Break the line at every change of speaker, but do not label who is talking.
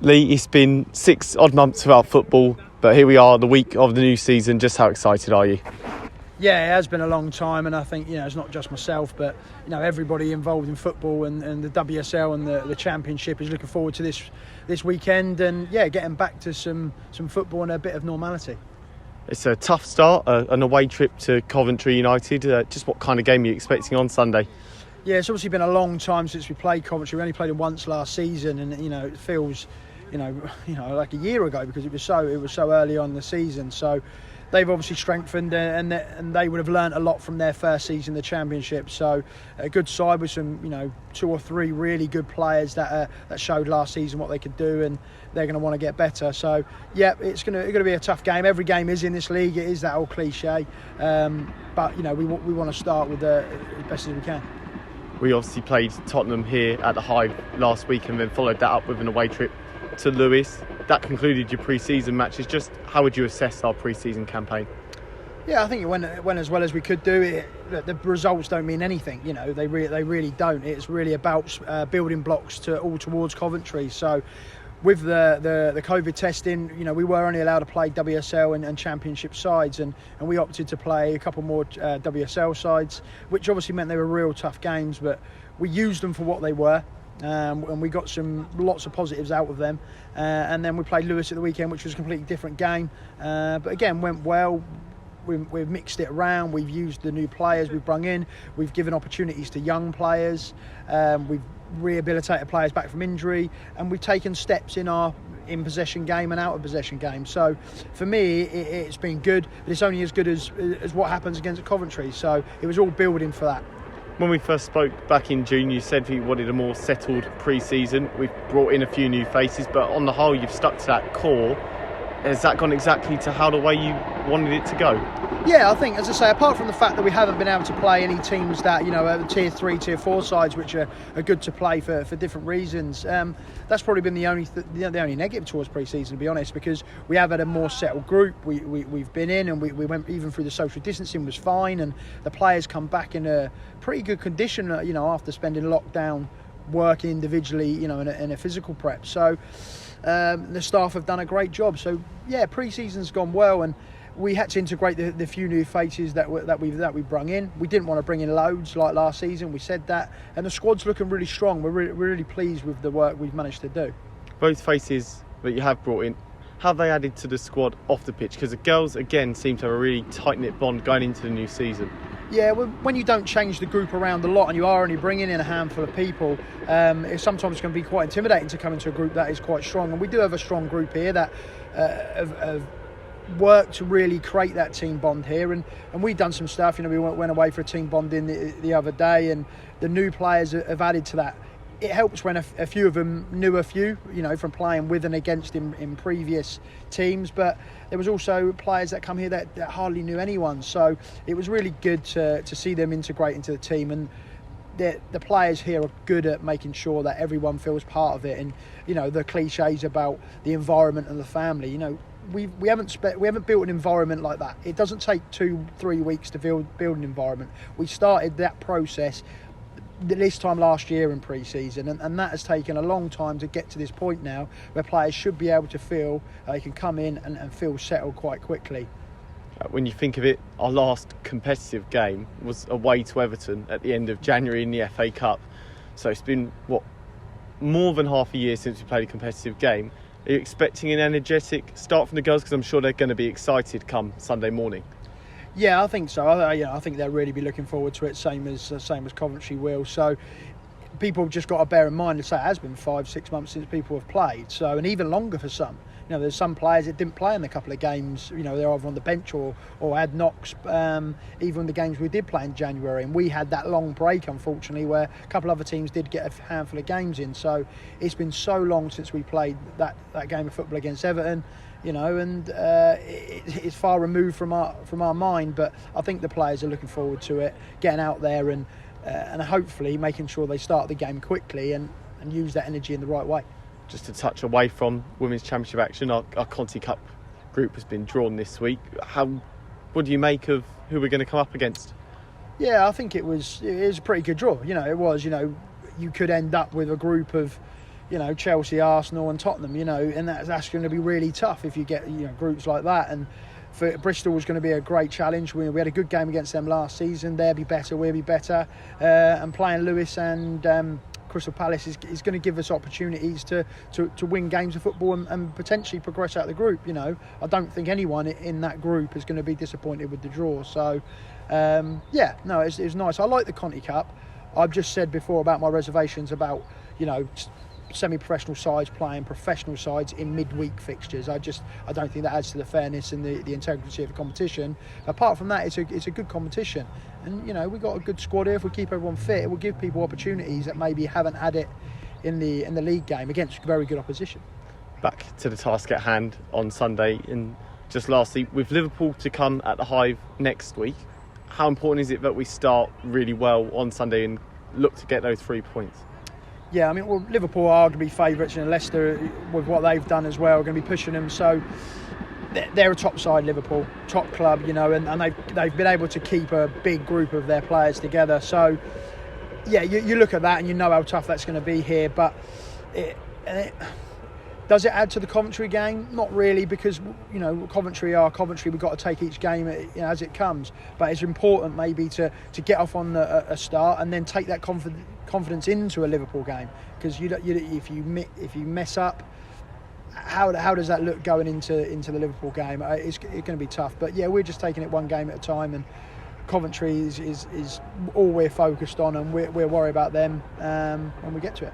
Lee, it's been 6 odd months without football, but here we are, the week of the new season. Just how excited are you?
Yeah, it has been a long time, and I think it's not just myself, but everybody involved in football and the WSL and the Championship is looking forward to this weekend, and getting back to some football and a bit of normality.
It's a tough start, an away trip to Coventry United. Just what kind of game are you expecting on Sunday?
Yeah, it's obviously been a long time since we played Coventry. We only played it once last season, and it feels like a year ago because it was so early on in the season. So they've obviously strengthened and they would have learnt a lot from their first season in the Championship. So a good side with some 2 or 3 really good players that showed last season what they could do, and they're going to want to get better. So it's going to be a tough game. Every game is in this league. It is that old cliche, but we want to start with as best as we can.
We obviously played Tottenham here at the Hive last week and then followed that up with an away trip to Lewis. That concluded your pre-season matches. Just how would you assess our pre-season campaign?
Yeah, I think it went as well as we could do. The results don't mean anything, they really don't. It's really about building blocks towards Coventry. So with the COVID testing, we were only allowed to play WSL and Championship sides, and we opted to play a couple more WSL sides, which obviously meant they were real tough games, but we used them for what they were. And we got lots of positives out of them, and then we played Lewis at the weekend, which was a completely different game, but again went well. We've mixed it around. We've used the new players we've brung in. We've given opportunities to young players. We've rehabilitated players back from injury, and we've taken steps in possession game and out of possession game. So for me, it's been good, but it's only as good as what happens against Coventry. So it was all building for that.
When we first spoke back in June, you said you wanted a more settled pre-season. We've brought in a few new faces, but on the whole, you've stuck to that core. Has that gone exactly to how the way you wanted it to go? Yeah,
I think, as I say, apart from the fact that we haven't been able to play any teams that, tier 3, tier 4 sides, which are good to play for different reasons, that's probably been the only negative towards pre-season, to be honest, because we have had a more settled group. We've been in, and we went even through the social distancing was fine, and the players come back in a pretty good condition, after spending lockdown working individually, in a physical prep. So the staff have done a great job. So pre-season's gone well, and we had to integrate the few new faces that we brung in. We didn't want to bring in loads like last season. We said that, and the squad's looking really strong. We're really pleased with the work we've managed to do.
Both faces that you have brought in, how have they added to the squad off the pitch? Because the girls again seem to have a really tight-knit bond going into the new season.
Yeah, when you don't change the group around a lot and you are only bringing in a handful of people, it's sometimes going to be quite intimidating to come into a group that is quite strong. And we do have a strong group here that have worked to really create that team bond here. And we've done some stuff. We went away for a team bonding the other day, and the new players have added to that. It helps when a few of them knew a few, from playing with and against in previous teams. But there was also players that come here that hardly knew anyone. So it was really good to see them integrate into the team. And the players here are good at making sure that everyone feels part of it. And, the cliches about the environment and the family, we haven't built an environment like that. It doesn't take 2-3 weeks to build an environment. We started that process this time last year in pre-season, and that has taken a long time to get to this point now where players should be able to feel they can come in and feel settled quite quickly.
When you think of it, our last competitive game was away to Everton at the end of January in the FA Cup. So it's been, more than half a year since we played a competitive game. Are you expecting an energetic start from the girls? Because I'm sure they're going to be excited come Sunday morning.
Yeah, I think so. I think they'll really be looking forward to it, same as Coventry will. So people have just got to bear in mind that it has been 5-6 months since people have played. So, and even longer for some. There's some players that didn't play in a couple of games. They're either on the bench or had knocks. Even the games we did play in January, and we had that long break, unfortunately, where a couple of other teams did get a handful of games in. So it's been so long since we played that game of football against Everton. And it's far removed from our mind, but I think the players are looking forward to it, getting out there and hopefully making sure they start the game quickly and use that energy in the right way.
Just to touch away from Women's Championship action, our Conti Cup group has been drawn this week. What do you make of who we're going to come up against?
Yeah, I think it was a pretty good draw. It was. You could end up with a group of Chelsea, Arsenal and Tottenham, and that's going to be really tough if you get groups like that. And for Bristol was going to be a great challenge. We had a good game against them last season. They'll be better, we'll be better, and playing Lewis and Crystal Palace is going to give us opportunities to win games of football and potentially progress out of the group. I don't think anyone in that group is going to be disappointed with the draw. So it's nice. I like the Conti Cup. I've just said before about my reservations about semi-professional sides playing professional sides in midweek fixtures. I don't think that adds to the fairness and the integrity of the competition. Apart from that, it's a good competition, and we've got a good squad here. If we keep everyone fit, it will give people opportunities that maybe haven't had it in the league game against very good opposition.
Back to the task at hand on Sunday, and just lastly, with Liverpool to come at the Hive next week, how important is it that we start really well on Sunday and look to get those 3 points?
Yeah, Liverpool are going to be favourites, and Leicester, with what they've done as well, are going to be pushing them. So they're a top side, Liverpool, top club, and they've been able to keep a big group of their players together. So yeah, you look at that and you know how tough that's going to be here. But does it add to the Coventry game? Not really, because Coventry are Coventry. We've got to take each game as it comes. But it's important maybe to get off on a start and then take that confidence into a Liverpool game, because if you mess up, how does that look going into the Liverpool game? It's going to be tough. But yeah, we're just taking it one game at a time, and Coventry is all we're focused on, and we'll worry about them when we get to it.